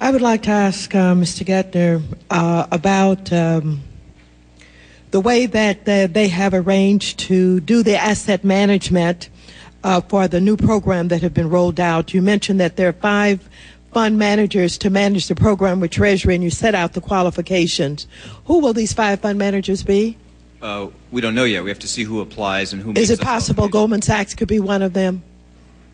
I would like to ask Mr. Geithner about the way that they have arranged to do the asset management for the new program that have been rolled out. You mentioned that there are 5 fund managers to manage the program with Treasury, and you set out the qualifications. Who will these 5 fund managers be? We don't know yet. We have to see who applies and who makes. Is it possible Goldman Sachs could be one of them?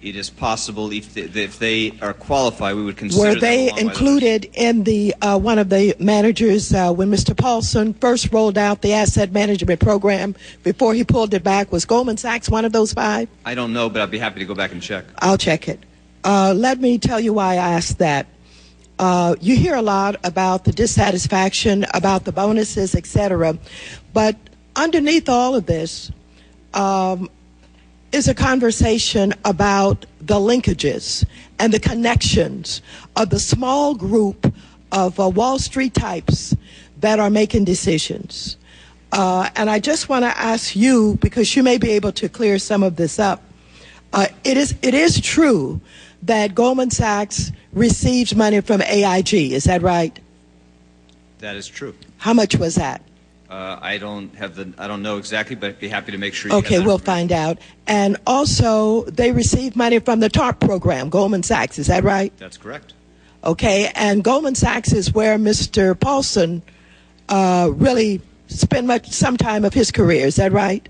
It is possible if they are qualified, we would consider. Were they included in the one of the managers when Mr. Paulson first rolled out the asset management program before he pulled it back? Was Goldman Sachs one of those 5? I don't know, but I'd be happy to go back and check. I'll check it. Let me tell you why I asked that. You hear a lot about the dissatisfaction, about the bonuses, etc. But underneath all of this is a conversation about the linkages and the connections of the small group of Wall Street types that are making decisions. And I just want to ask you, because you may be able to clear some of this up, it is true that Goldman Sachs receives money from A.I.G. Is that right? That is true. How much was that? I don't know exactly, but I'd be happy to make sure. Okay, we'll find out. And also, they receive money from the TARP program, Goldman Sachs. Is that right? That's correct. Okay, and Goldman Sachs is where Mr. Paulson really spent some time of his career. Is that right?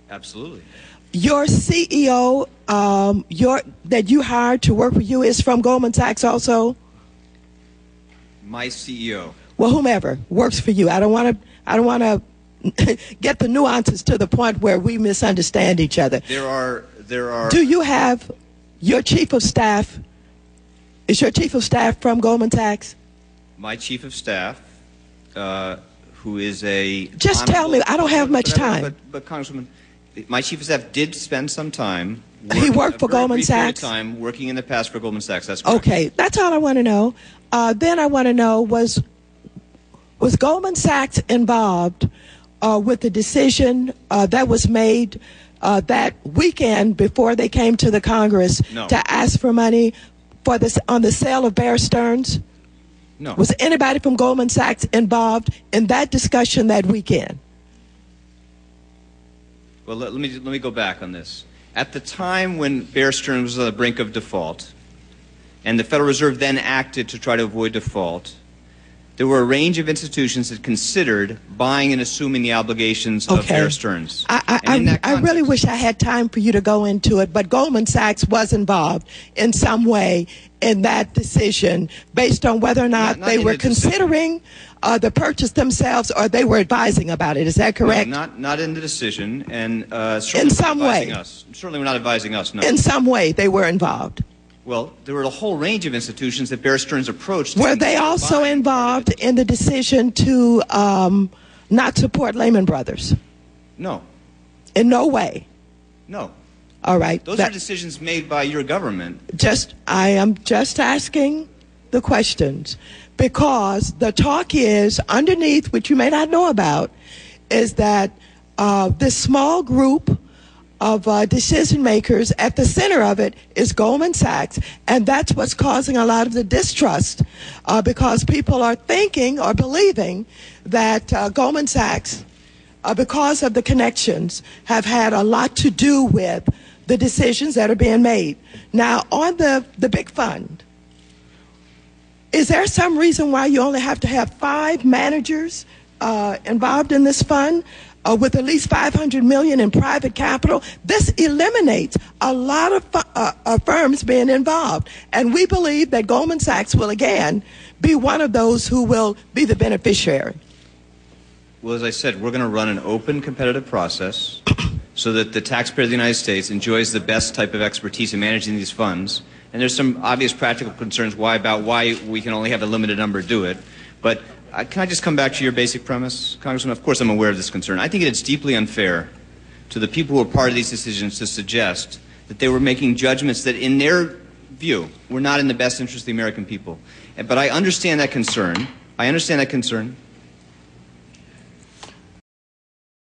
Absolutely. Your CEO, that you hired to work with you, is from Goldman Sachs also? My CEO. Well, whomever works for you. I don't want to get the nuances to the point where we misunderstand each other. There are. Do you have your chief of staff? Is your chief of staff from Goldman Sachs? My chief of staff, who is a. Just tell me. I don't have much time. But Congresswoman, my chief of staff did spend some time. He worked for Goldman Sachs. Time working in the past for Goldman Sachs. That's correct. Okay, that's all I want to know. Then I want to know was Goldman Sachs involved with the decision that was made that weekend before they came to the Congress to ask for money for this on the sale of Bear Stearns? No. Was anybody from Goldman Sachs involved in that discussion that weekend? Well, let me go back on this. At the time when Bear Stearns was on the brink of default, and the Federal Reserve then acted to try to avoid default, there were a range of institutions that considered buying and assuming the obligations of Bear Stearns. I really wish I had time for you to go into it, but Goldman Sachs was involved in some way in that decision based on whether or not they were considering the purchase themselves or they were advising about it. Is that correct? No, not in the decision, and certainly in some way. Certainly, we're not advising us. No. In some way, they were involved. Well, there were a whole range of institutions that Bear Stearns approached. Were they also involved in the decision to not support Lehman Brothers? No. In no way? No. All right. Those are decisions made by your government. I am just asking the questions because the talk is underneath, which you may not know about, is that this small group of decision makers, at the center of it is Goldman Sachs, and that's what's causing a lot of the distrust because people are thinking or believing that Goldman Sachs, because of the connections, have had a lot to do with the decisions that are being made. Now, on the big fund, is there some reason why you only have to have 5 managers involved in this fund? With at least $500 million in private capital, this eliminates a lot of firms being involved. And we believe that Goldman Sachs will, again, be one of those who will be the beneficiary. Well, as I said, we're going to run an open, competitive process so that the taxpayer of the United States enjoys the best type of expertise in managing these funds. And there's some obvious practical concerns why we can only have a limited number do it. But can I just come back to your basic premise, Congressman? Of course I'm aware of this concern. I think it's deeply unfair to the people who are part of these decisions to suggest that they were making judgments that, in their view, were not in the best interest of the American people. But I understand that concern.